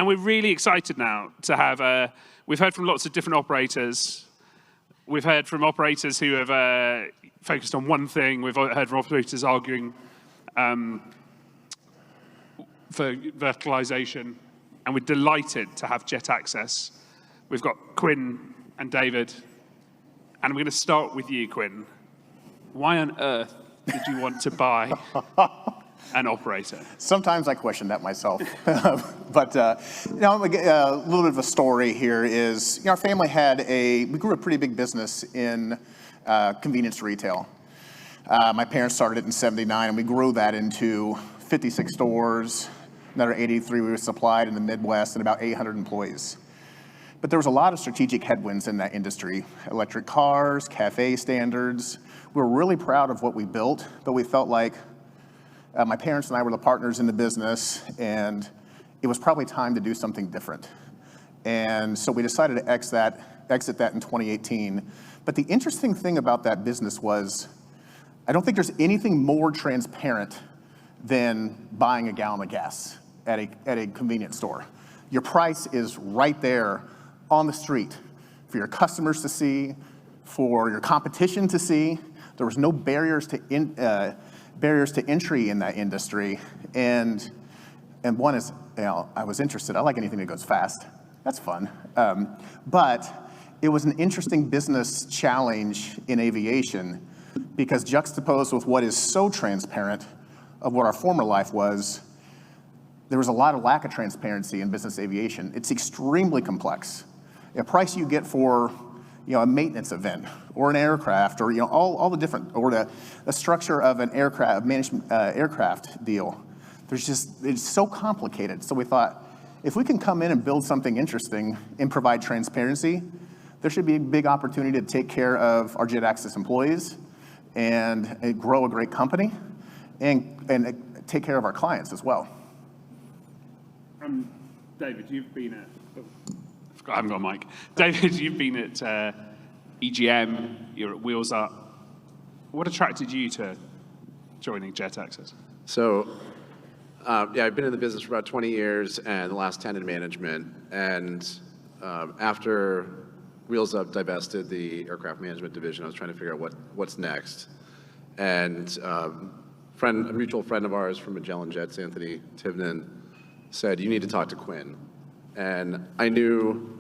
And we're really excited now to have, we've heard from lots of different operators. We've heard from operators who have focused on one thing. We've heard from operators arguing for verticalization. And we're delighted to have Jet Access. We've got Quinn and David. And we're going to start with you, Quinn. Why on earth did you want to buy an operator? Sometimes I question that myself. But a little bit of a story here is, our family we grew a pretty big business in convenience retail. My parents started it in '79, and we grew that into 56 stores, another 83 we were supplied in the Midwest, and about 800 employees. But there was a lot of strategic headwinds in that industry. Electric cars, cafe standards. We were really proud of what we built, but we felt like my parents and I were the partners in the business, and it was probably time to do something different. And so we decided to exit that in 2018. But the interesting thing about that business was, I don't think there's anything more transparent than buying a gallon of gas at a convenience store. Your price is right there on the street for your customers to see, for your competition to see. There was no barriers to entry in that industry, and one is, I was interested. I like anything that goes fast. That's fun. But it was an interesting business challenge in aviation, because juxtaposed with what is so transparent of what our former life was, there was a lot of lack of transparency in business aviation. It's extremely complex. A price you get for a maintenance event or an aircraft, or all the different, or the structure of an aircraft management aircraft deal. It's so complicated. So we thought, if we can come in and build something interesting and provide transparency, there should be a big opportunity to take care of our Jet Access employees and grow a great company and take care of our clients as well. David, you've been at. I haven't got a mic. David, you've been at EGM, you're at Wheels Up. What attracted you to joining Jet Access? So, I've been in the business for about 20 years, and the last 10 in management. And after Wheels Up divested the aircraft management division, I was trying to figure out what's next. And a mutual friend of ours from Magellan Jets, Anthony Tivnan, said, you need to talk to Quinn. And I knew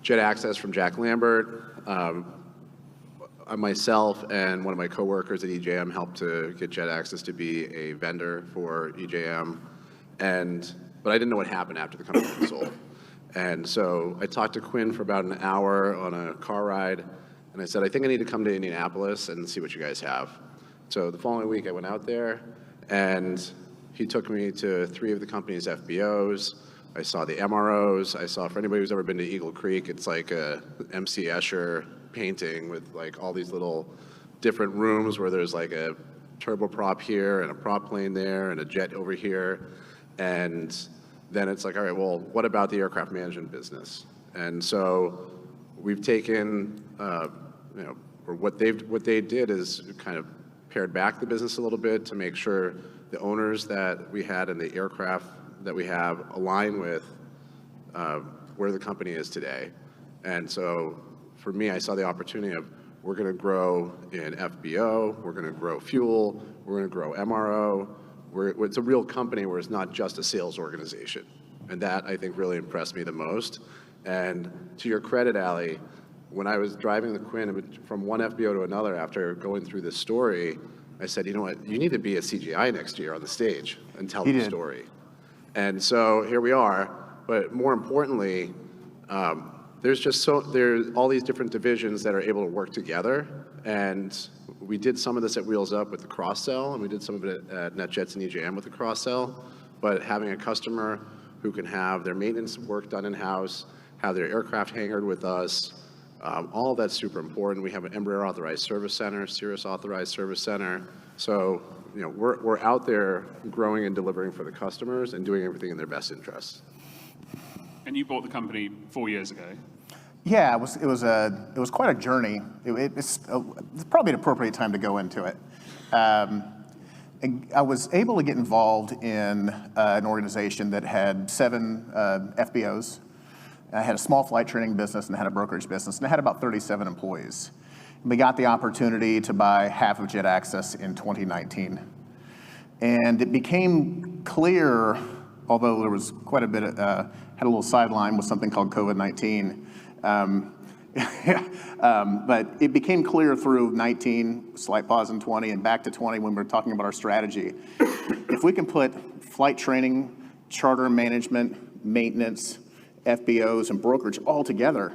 Jet Access from Jack Lambert. Myself and one of my coworkers at EJM helped to get Jet Access to be a vendor for EJM. But I didn't know what happened after the company was sold. And so I talked to Quinn for about an hour on a car ride, and I said, I think I need to come to Indianapolis and see what you guys have. So the following week I went out there, and he took me to 3 of the company's FBOs. I saw the MROs. I saw, for anybody who's ever been to Eagle Creek, it's like a MC Escher painting with like all these little different rooms where there's like a turboprop here and a prop plane there and a jet over here. And then it's like, all right, well, what about the aircraft management business? And so we've taken, or what they did is kind of pared back the business a little bit to make sure the owners that we had in the aircraft that we have align with where the company is today. And so for me, I saw the opportunity of, we're going to grow in FBO, we're going to grow fuel, we're going to grow MRO. It's a real company where it's not just a sales organization. And that, I think, really impressed me the most. And to your credit, Ali, when I was driving the Quinn from one FBO to another after going through this story, I said, you know what, you need to be at CGI next year on the stage and tell the story. And so here we are, but more importantly, there's all these different divisions that are able to work together, and we did some of this at Wheels Up with the cross-sell, and we did some of it at NetJets and EJM with the cross-sell, but having a customer who can have their maintenance work done in-house, have their aircraft hangared with us, all of that's super important. We have an Embraer authorized service center, Cirrus authorized service center, so we're out there growing and delivering for the customers and doing everything in their best interests. And you bought the company 4 years ago. Yeah, it was quite a journey. It's probably an appropriate time to go into it. I was able to get involved in an organization that had 7 FBOs. I had a small flight training business and had a brokerage business, and I had about 37 employees. We got the opportunity to buy half of Jet Access in 2019. And it became clear, although there was quite a bit of, had a little sideline with something called COVID-19, but it became clear through 19, slight pause in 20, and back to 20 when we were talking about our strategy. If we can put flight training, charter management, maintenance, FBOs, and brokerage all together,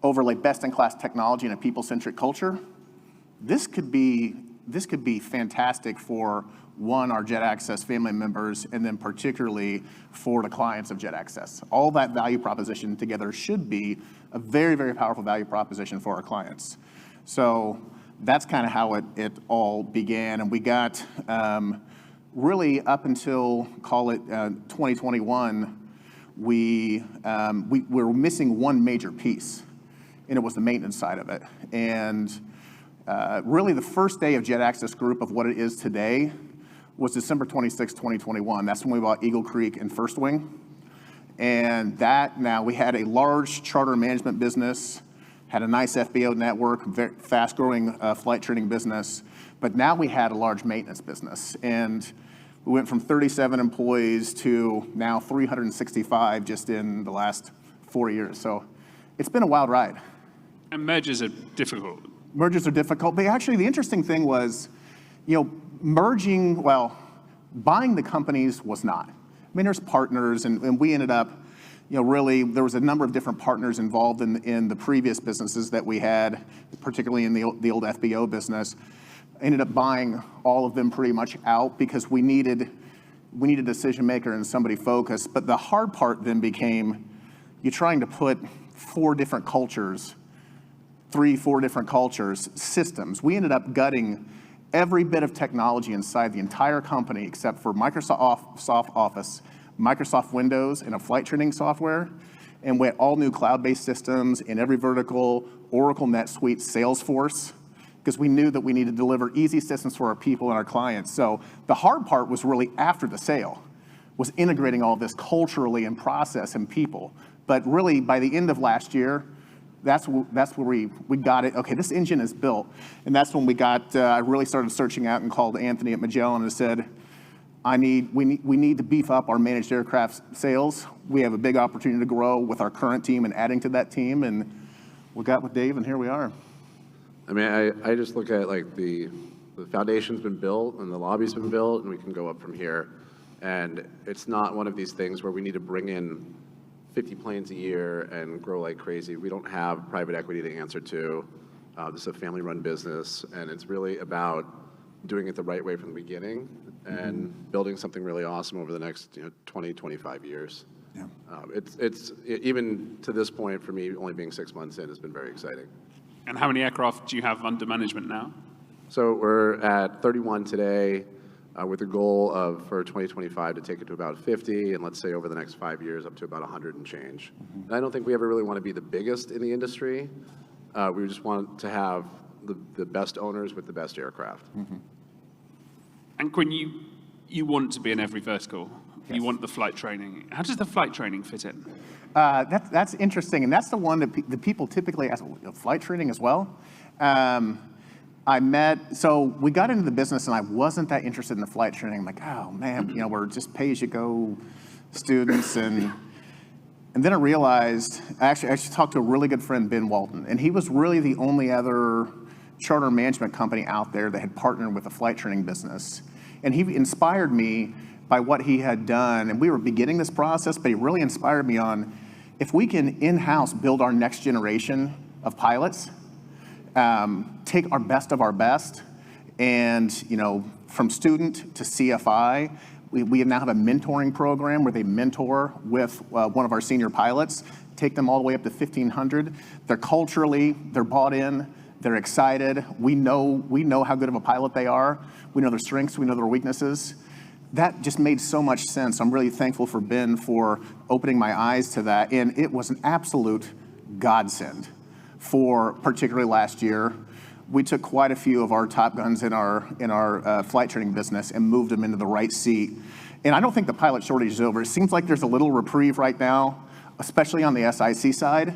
overlay best-in-class technology and a people-centric culture, this could be fantastic for, one, our Jet Access family members, and then particularly for the clients of Jet Access. All that value proposition together should be a very, very powerful value proposition for our clients. So that's kind of how it all began, and we got really up until, call it 2021, we were missing one major piece, and it was the maintenance side of it. And really the first day of Jet Access Group of what it is today was December 26, 2021. That's when we bought Eagle Creek and First Wing. And that, now we had a large charter management business, had a nice FBO network, very fast-growing flight training business, but now we had a large maintenance business. And we went from 37 employees to now 365 just in the last 4 years. So it's been a wild ride. And mergers are difficult. Mergers are difficult, but actually the interesting thing was, buying the companies was not. I mean, there's partners, and we ended up, really, there was a number of different partners involved in the previous businesses that we had, particularly in the old FBO business. I ended up buying all of them pretty much out because we needed a decision maker and somebody focused. But the hard part then became, you're trying to put 4 different cultures, 3-4 different cultures, systems. We ended up gutting every bit of technology inside the entire company except for Microsoft Office, Microsoft Windows, and a flight training software, and went all new cloud-based systems in every vertical, Oracle, NetSuite, Salesforce, because we knew that we needed to deliver easy systems for our people and our clients. So the hard part was really after the sale, was integrating all this culturally and process and people. But really, by the end of last year, that's where we got it. Okay, this engine is built. And that's when I really started searching out and called Anthony at Magellan and said, we need to beef up our managed aircraft sales. We have a big opportunity to grow with our current team and adding to that team. And we got with Dave, and here we are. I mean, I just look at like the foundation's been built and the lobby's been built, and we can go up from here. And it's not one of these things where we need to bring in 50 planes a year and grow like crazy. We don't have private equity to answer to. This is a family-run business, and it's really about doing it the right way from the beginning and building something really awesome over the next 20, 25 years. Yeah. It's even to this point, for me, only being 6 months in, has been very exciting. And how many aircraft do you have under management now? So we're at 31 today, with a goal of, for 2025, to take it to about 50, and let's say over the next 5 years, up to about 100 and change. And I don't think we ever really want to be the biggest in the industry. We just want to have the best owners with the best aircraft. And Quinn, you want to be in every vertical. Yes. You want the flight training. How does the flight training fit in? That's interesting, and that's the one that the people typically ask, flight training as well. So we got into the business, and I wasn't that interested in the flight training. I'm like, oh man, we're just pay-as-you-go students, and then I realized, I actually talked to a really good friend, Ben Walton, and he was really the only other charter management company out there that had partnered with a flight training business. And he inspired me by what he had done, and we were beginning this process, but he really inspired me on, if we can in-house build our next generation of pilots, take our best of our best, and from student to CFI, we now have a mentoring program where they mentor with one of our senior pilots, take them all the way up to 1,500. They're bought in, they're excited. We know how good of a pilot they are. We know their strengths, we know their weaknesses. That just made so much sense. I'm really thankful for Ben for opening my eyes to that, and it was an absolute godsend for particularly last year. we took quite a few of our top guns in our flight training business and moved them into the right seat. And I don't think the pilot shortage is over. It seems like there's a little reprieve right now, especially on the SIC side.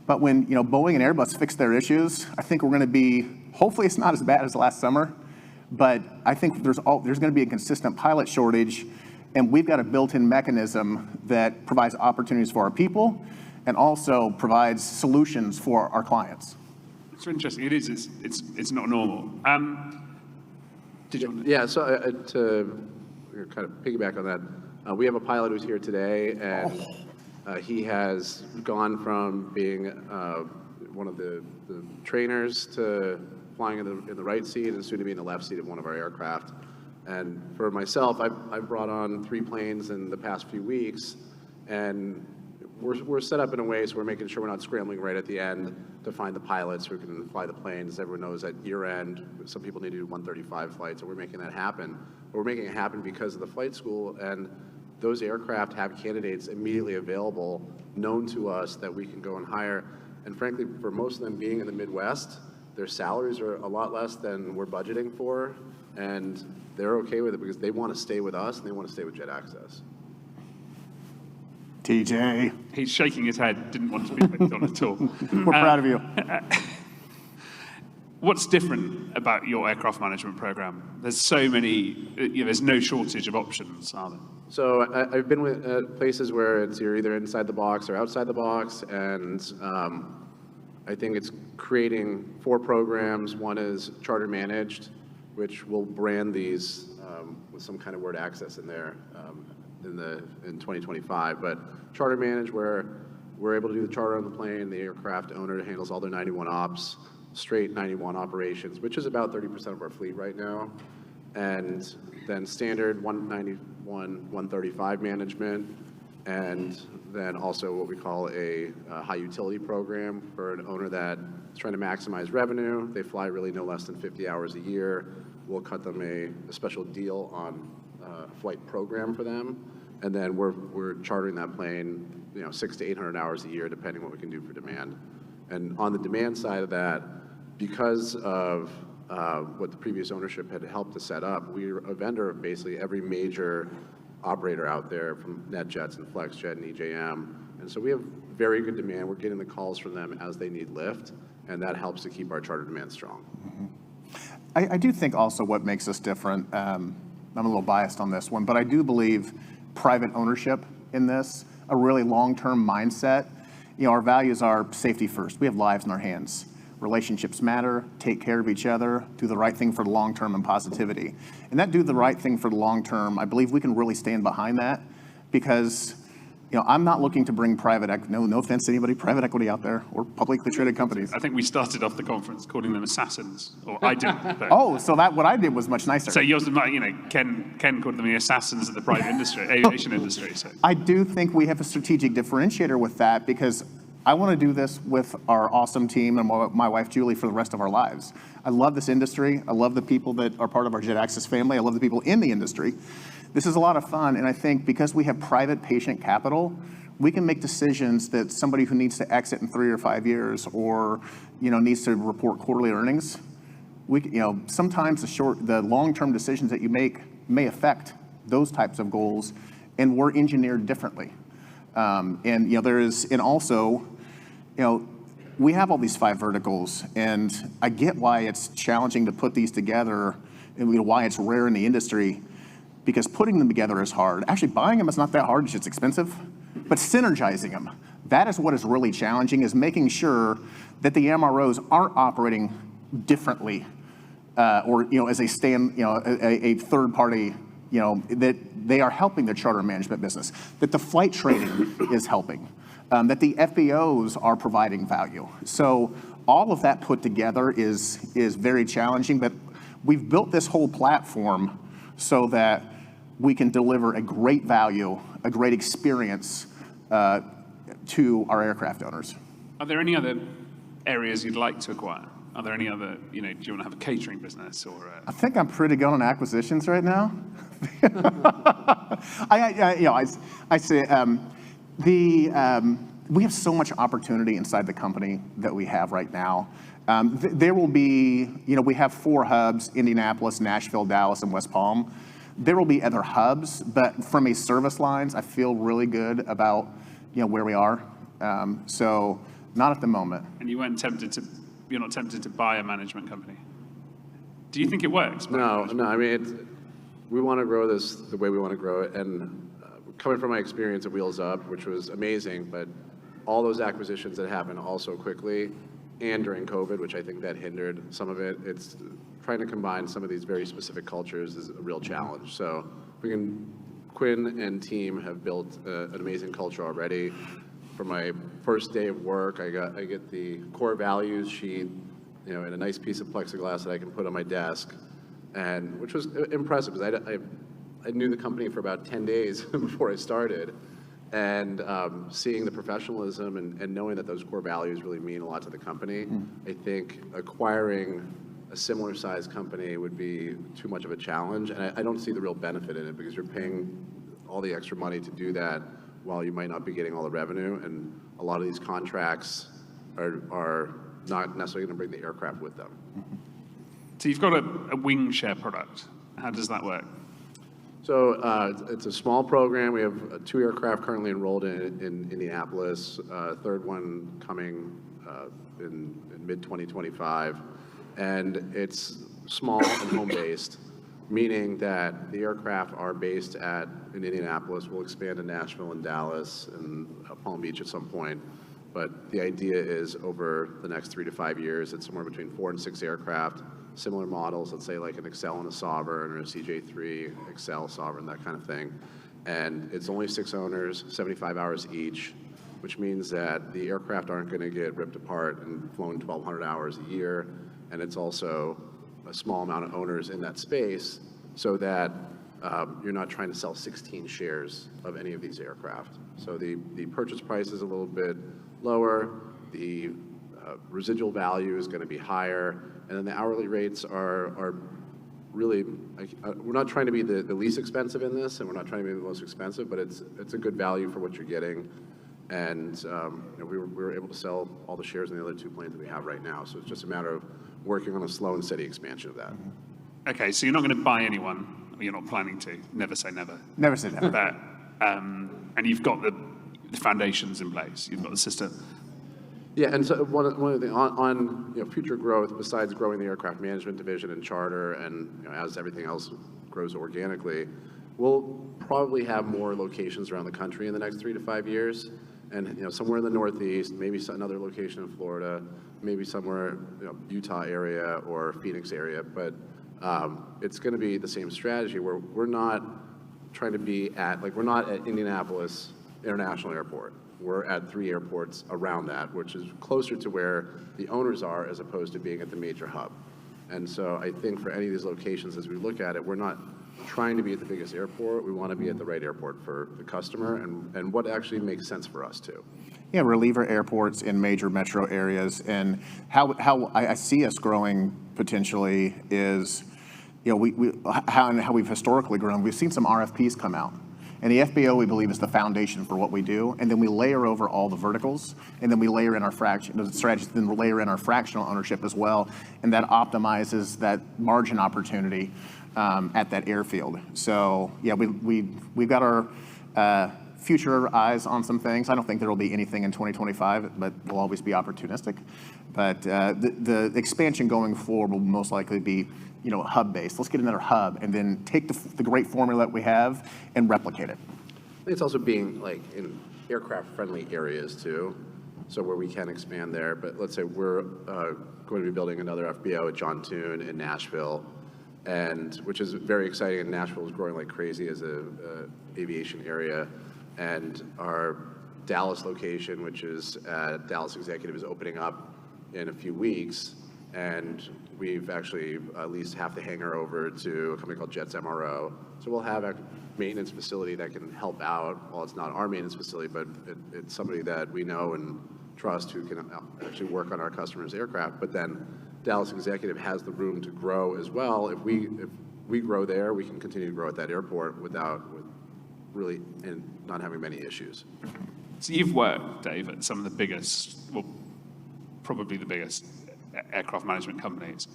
But when Boeing and Airbus fix their issues, I think we're going to be, hopefully it's not as bad as last summer, but I think there's going to be a consistent pilot shortage, and we've got a built-in mechanism that provides opportunities for our people and also provides solutions for our clients. It's interesting. It is. It's not normal. Did you want to? Yeah, so to kind of piggyback on that, we have a pilot who's here today, and he has gone from being one of the trainers to flying in the right seat and soon to be in the left seat of one of our aircraft. And for myself, I've brought on 3 planes in the past few weeks, and we're set up in a way so we're making sure we're not scrambling right at the end to find the pilots who can fly the planes. Everyone knows at year end, some people need to do 135 flights, and we're making that happen. But we're making it happen because of the flight school, and those aircraft have candidates immediately available, known to us, that we can go and hire. And frankly, for most of them being in the Midwest, their salaries are a lot less than we're budgeting for, and they're okay with it because they want to stay with us and they want to stay with Jet Access. TJ. He's shaking his head, didn't want to be picked on at all. We're proud of you. What's different about your aircraft management program? There's so many, there's no shortage of options, are there? So I've been with places where you're either inside the box or outside the box, and I think it's creating 4 programs. One is charter managed, which will brand these with some kind of word access in there in 2025. But charter managed, where we're able to do the charter on the plane, the aircraft owner handles all their 91 ops, straight 91 operations, which is about 30% of our fleet right now. And then standard 191, 135 management, and then also what we call a high utility program for an owner that is trying to maximize revenue. They fly really no less than 50 hours a year. We'll cut them a special deal on a flight program for them, and then we're chartering that plane 600 to 800 hours a year, depending what we can do for demand. And on the demand side of that, because of what the previous ownership had helped to set up, we're a vendor of basically every major operator out there, from NetJets and FlexJet and EJM. And so we have very good demand. We're getting the calls from them as they need lift, and that helps to keep our charter demand strong. Mm-hmm. I do think also what makes us different, I'm a little biased on this one, but I do believe private ownership in this, a really long-term mindset. Our values are safety first. We have lives in our hands. Relationships matter, take care of each other, do the right thing for the long term, and positivity. And that do the right thing for the long term, I believe we can really stand behind that, because I'm not looking to bring private equity, no offense to anybody, private equity out there, or publicly traded companies. I think we started off the conference calling them assassins, or I didn't. But. Oh, so what I did was much nicer. So yours, Ken called them the assassins of the private industry, aviation industry. So. I do think we have a strategic differentiator with that, because I want to do this with our awesome team and my wife, Julie, for the rest of our lives. I love this industry. I love the people that are part of our Jet Access family. I love the people in the industry. This is a lot of fun, and I think because we have private patient capital, we can make decisions that somebody who needs to exit in 3 or 5 years, or needs to report quarterly earnings, sometimes the long-term decisions that you make may affect those types of goals, and we're engineered differently. We have all these 5 verticals, and I get why it's challenging to put these together, and why it's rare in the industry, because putting them together is hard. Actually, buying them is not that hard, it's just expensive, but synergizing them, that is what is really challenging, is making sure that the MROs aren't operating differently, or as a third party, that they are helping the charter management business, that the flight training is helping, that the FBOs are providing value. So all of that put together is very challenging, but we've built this whole platform so that we can deliver a great value, a great experience to our aircraft owners. Are there any other areas you'd like to acquire? Are there any other, do you want to have a catering business or? I think I'm pretty good on acquisitions right now. I say we have so much opportunity inside the company that we have right now. There will be, we have 4 hubs: Indianapolis, Nashville, Dallas, and West Palm. There will be other hubs, but from a service lines, I feel really good about, where we are. So not at the moment. And you're not tempted to buy a management company? Do you think it works? No. I mean, we want to grow this the way we want to grow it. And coming from my experience at Wheels Up, which was amazing, but all those acquisitions that happened all so quickly, and during COVID, which I think that hindered some of it, it's trying to combine some of these very specific cultures is a real challenge. So Quinn and team have built an amazing culture already. For my first day of work, I get the core values sheet, in a nice piece of plexiglass that I can put on my desk, and which was impressive because I knew the company for about 10 days before I started, and seeing the professionalism and knowing that those core values really mean a lot to the company. I think acquiring a similar sized company would be too much of a challenge, and I don't see the real benefit in it because you're paying all the extra money to do that while you might not be getting all the revenue, and a lot of these contracts are not necessarily going to bring the aircraft with them. So you've got a wing share product. How does that work? So it's a small program. We have 2 aircraft currently enrolled in Indianapolis, third one coming in mid-2025. And it's small and home-based, meaning that the aircraft are based in Indianapolis. We'll expand to Nashville and Dallas and Palm Beach at some point. But the idea is over the next 3 to 5 years, it's somewhere between 4 and 6 aircraft, similar models, let's say like an Excel and a Sovereign, or a CJ3 Excel Sovereign, that kind of thing. And it's only 6 owners, 75 hours each, which means that the aircraft aren't going to get ripped apart and flown 1,200 hours a year. And it's also a small amount of owners in that space, so that you're not trying to sell 16 shares of any of these aircraft. So the purchase price is a little bit lower, the residual value is going to be higher, and then the hourly rates are really, we're not trying to be the least expensive in this, and we're not trying to be the most expensive, but it's a good value for what you're getting. And we were able to sell all the shares in the other 2 planes that we have right now. So it's just a matter of working on a slow and steady expansion of that. Okay, so you're not going to buy anyone, or you're not planning to. Never say never. Never say never. But, and you've got the foundations in place. You've got the system. Yeah, and so one of the things on future growth, besides growing the aircraft management division and charter, and as everything else grows organically, we'll probably have more locations around the country in the next 3 to 5 years, and somewhere in the Northeast, maybe another location in Florida, maybe somewhere Utah area or Phoenix area, but it's going to be the same strategy where we're not trying to be we're not at Indianapolis International Airport. We're at 3 airports around that, which is closer to where the owners are as opposed to being at the major hub. And so I think for any of these locations, as we look at it, we're not trying to be at the biggest airport. We want to be at the right airport for the customer and what actually makes sense for us too. Yeah, reliever airports in major metro areas, and how I see us growing potentially is, how we've historically grown. We've seen some RFPs come out. And the FBO, we believe, is the foundation for what we do. And then we layer over all the verticals, and then we layer in our strategies, then we layer in our fractional ownership as well. And that optimizes that margin opportunity at that airfield. So yeah, we've got our future eyes on some things. I don't think there will be anything in 2025, but we'll always be opportunistic. But the expansion going forward will most likely be hub-based. Let's get another hub and then take the great formula that we have and replicate it. I think it's also being in aircraft-friendly areas too, so where we can expand there. But let's say we're going to be building another FBO at John Tune in Nashville, and which is very exciting. And Nashville is growing like crazy as a aviation area, and our Dallas location, which is Dallas Executive, is opening up in a few weeks. And we've actually leased half the hangar over to a company called Jets MRO. So we'll have a maintenance facility that can help out. Well, it's not our maintenance facility, but it's somebody that we know and trust who can actually work on our customers' aircraft. But then Dallas Executive has the room to grow as well. If we grow there, we can continue to grow at that airport with really and not having many issues. So you've worked, Dave, at some of the biggest, well, probably the biggest aircraft management companies.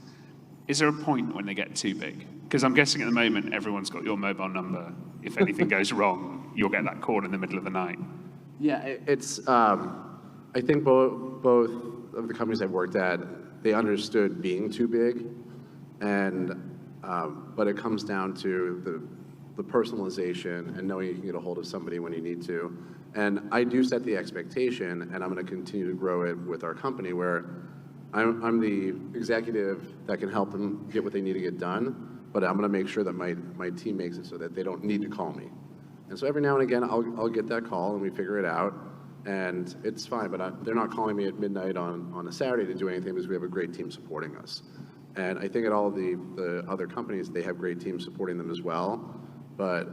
Is there a point when they get too big? Because I'm guessing at the moment everyone's got your mobile number. If anything goes wrong, you'll get that call in the middle of the night. Yeah, it's. I think both of the companies I've worked at, they understood being too big, and but it comes down to the personalization and knowing you can get a hold of somebody when you need to. And I do set the expectation, and I'm going to continue to grow it with our company, where I'm the executive that can help them get what they need to get done, but I'm going to make sure that my team makes it so that they don't need to call me. And so every now and again, I'll get that call, and we figure it out, and it's fine, but they're not calling me at midnight on a Saturday to do anything, because we have a great team supporting us. And I think at all of the other companies, they have great teams supporting them as well, but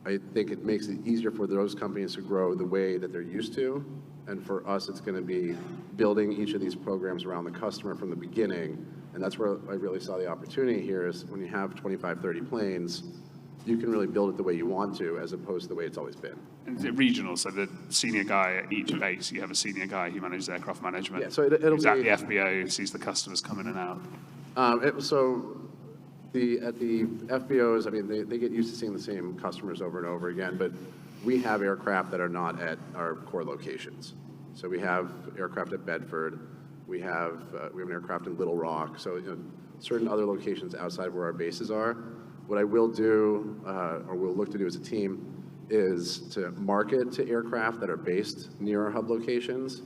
I think it makes it easier for those companies to grow the way that they're used to. And for us, it's going to be building each of these programs around the customer from the beginning. And that's where I really saw the opportunity here, is when you have 25, 30 planes, you can really build it the way you want to, as opposed to the way it's always been. And is it regional? So the senior guy at each base, you have a senior guy who manages aircraft management. Yeah, so it'll who's at be the FBO, sees the customers come in and out. At the FBOs, I mean, they get used to seeing the same customers over and over again, but we have aircraft that are not at our core locations. So we have aircraft at Bedford, we have an aircraft in Little Rock, so certain other locations outside of where our bases are. What I will do, or we'll look to do as a team, is to market to aircraft that are based near our hub locations,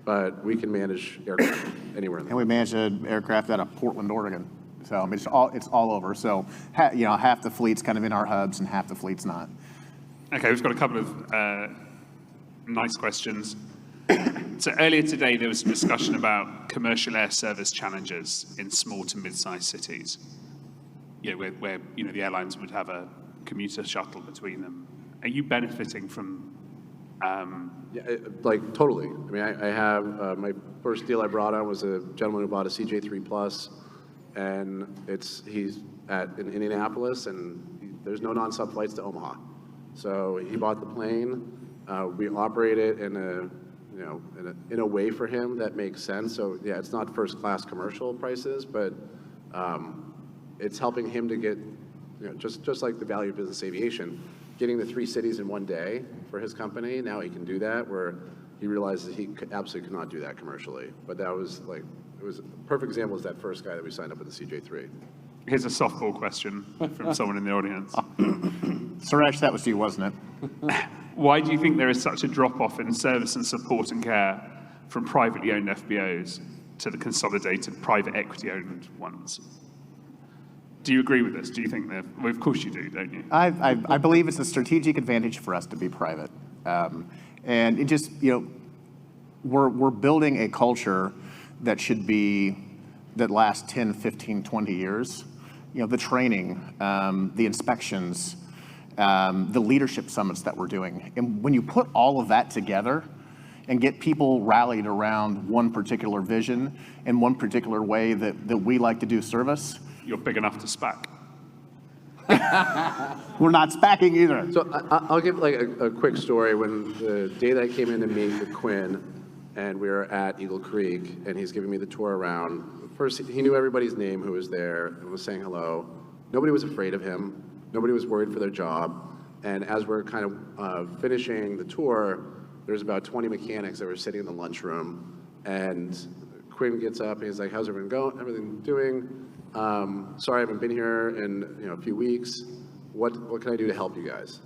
but we can manage aircraft anywhere in the And we manage an aircraft out of Portland, Oregon. So I mean, it's all over. So half the fleet's kind of in our hubs and half the fleet's not. Okay, we've got a couple of nice questions. So earlier today, there was a discussion about commercial air service challenges in small to mid-sized cities. Where the airlines would have a commuter shuttle between them. Are you benefiting from? Yeah, like totally. I mean, I have my first deal I brought on was a gentleman who bought a CJ3 Plus, and he's in Indianapolis, and there's no non-sub flights to Omaha. So he bought the plane. We operate it in a way for him that makes sense. So yeah, it's not first class commercial prices, but it's helping him to get, just like the value of business aviation, getting to 3 cities in one day for his company. Now he can do that, where he realizes he absolutely could not do that commercially. But that was it was a perfect example is that first guy that we signed up with the CJ3. Here's a softball question from someone in the audience. Suresh, that was you, wasn't it? Why do you think there is such a drop-off in service and support and care from privately owned FBOs to the consolidated private equity-owned ones? Do you agree with this? Do you think that? Well, of course you do, don't you? I believe it's a strategic advantage for us to be private. And it just, we're building a culture that that lasts 10, 15, 20 years. The training, the inspections, the leadership summits that we're doing. And when you put all of that together and get people rallied around one particular vision and one particular way that we like to do service, You're big enough to SPAC. we're not SPACing either. So I'll give a quick story. When the day that I came in to meet with Quinn, and we were at Eagle Creek, and he's giving me the tour around. First, he knew everybody's name who was there and was saying hello. Nobody was afraid of him. Nobody was worried for their job. And as we're kind of finishing the tour, there's about 20 mechanics that were sitting in the lunchroom. And Quinn gets up and he's like, "How's everything doing? Sorry, I haven't been here in a few weeks. What can I do to help you guys?"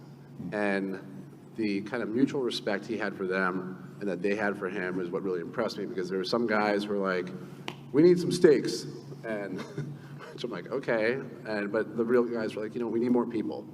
And the kind of mutual respect he had for them and that they had for him is what really impressed me, because there were some guys who were like, "We need some steaks," and which I'm like, okay, but the real guys were like, we need more people.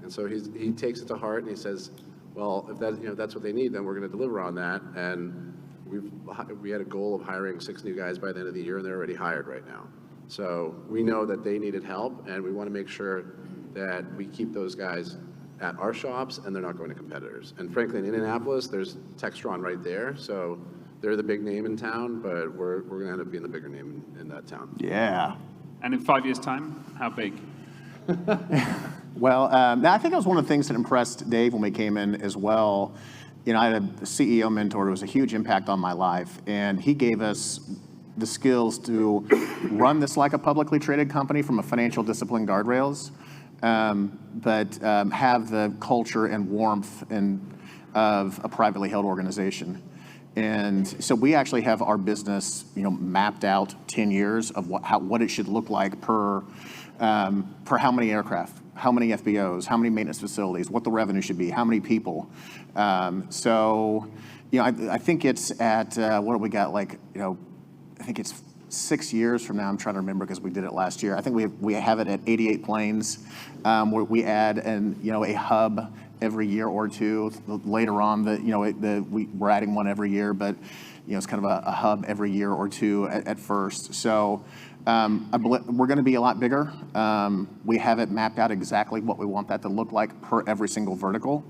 And so he takes it to heart and he says, well, if that's what they need, then we're going to deliver on that. And we had a goal of hiring 6 new guys by the end of the year, and they're already hired right now. So we know that they needed help, and we want to make sure that we keep those guys at our shops and they're not going to competitors. And frankly, in Indianapolis, there's Textron right there, so they're the big name in town, but we're going to end up being the bigger name in that town. Yeah. And in 5 years' time, how big? Well, I think that was one of the things that impressed Dave when we came in as well. You know, I had a CEO mentor who was a huge impact on my life, and he gave us the skills to run this like a publicly traded company from a financial discipline guardrails, but have the culture and warmth of a privately held organization. And so we actually have our business, mapped out 10 years of what it should look like per how many aircraft, how many FBOs, how many maintenance facilities, what the revenue should be, how many people. So, I think it's at, what do we got, I think it's 6 years from now. I'm trying to remember because we did it last year. I think we have it at 88 planes, where we add a hub every year or two. Later on, we're adding one every year, but it's kind of a hub every year or two at first. So we're going to be a lot bigger. We have it mapped out exactly what we want that to look like per every single vertical,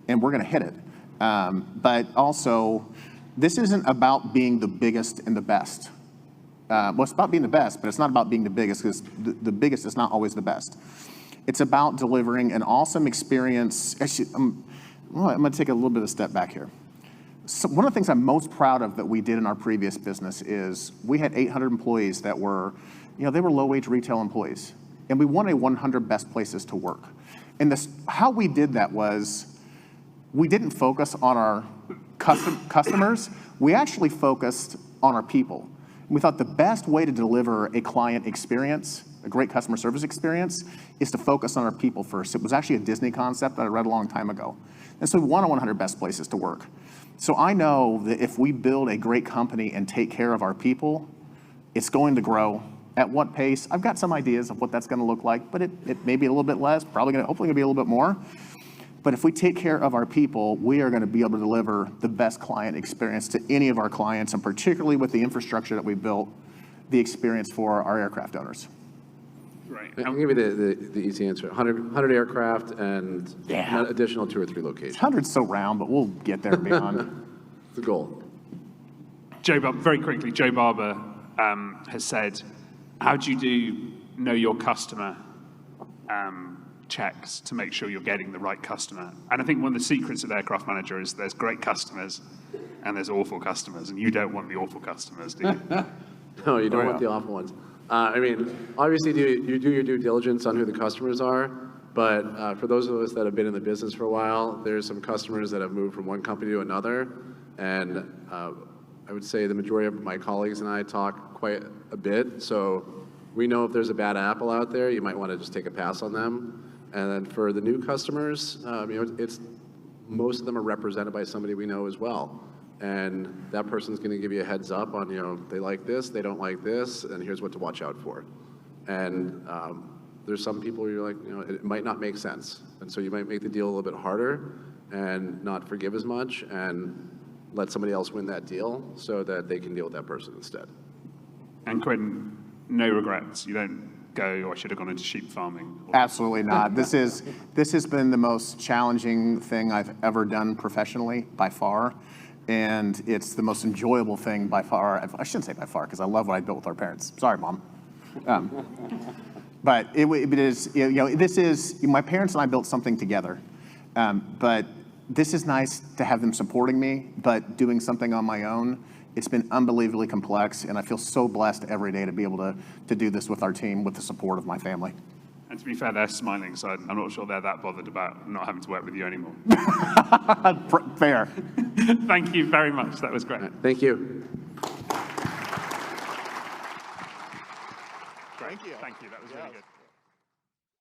and we're going to hit it. But also, this isn't about being the biggest and the best. Well, it's about being the best, but it's not about being the biggest, because the biggest is not always the best. It's about delivering an awesome experience. Actually, I'm going to take a little bit of a step back here. So one of the things I'm most proud of that we did in our previous business is we had 800 employees that were, they were low-wage retail employees, and we won a 100 best places to work. And how we did that was, we didn't focus on our customers. We actually focused on our people. We thought the best way to deliver a client experience, a great customer service experience, is to focus on our people first. It was actually a Disney concept that I read a long time ago. And so we won 100 best places to work. So I know that if we build a great company and take care of our people, it's going to grow. At what pace? I've got some ideas of what that's going to look like, but it may be a little bit less, hopefully going to be a little bit more. But if we take care of our people, we are going to be able to deliver the best client experience to any of our clients, and particularly with the infrastructure that we built, the experience for our aircraft owners. Right. I'll give you the easy answer. 100 aircraft and an additional 2 or 3 locations. 100's so round, but we'll get there and beyond. It's the goal. Very quickly, Joe Barber has said, how do you know your customer checks to make sure you're getting the right customer? And I think one of the secrets of Aircraft Manager is there's great customers and there's awful customers, and you don't want the awful customers, do you? No, you don't want the awful ones. Obviously, you do your due diligence on who the customers are, but for those of us that have been in the business for a while, there's some customers that have moved from one company to another, and I would say the majority of my colleagues and I talk quite a bit, so we know if there's a bad apple out there, you might want to just take a pass on them. And then for the new customers, most of them are represented by somebody we know as well. And that person's going to give you a heads up on, they like this, they don't like this, and here's what to watch out for. And there's some people where you're like, it might not make sense. And so you might make the deal a little bit harder and not forgive as much and let somebody else win that deal so that they can deal with that person instead. And Quinn, no regrets. You don't go, I should have gone into sheep farming. Absolutely not. This has been the most challenging thing I've ever done professionally, by far. And it's the most enjoyable thing by far. I shouldn't say by far, because I love what I built with our parents. Sorry, Mom. But it is, this is, my parents and I built something together. But this is nice to have them supporting me, but doing something on my own, it's been unbelievably complex, and I feel so blessed every day to be able to do this with our team, with the support of my family. And to be fair, they're smiling, so I'm not sure they're that bothered about not having to work with you anymore. Fair. Thank you very much. That was great. Thank you. Thank you. That was really good.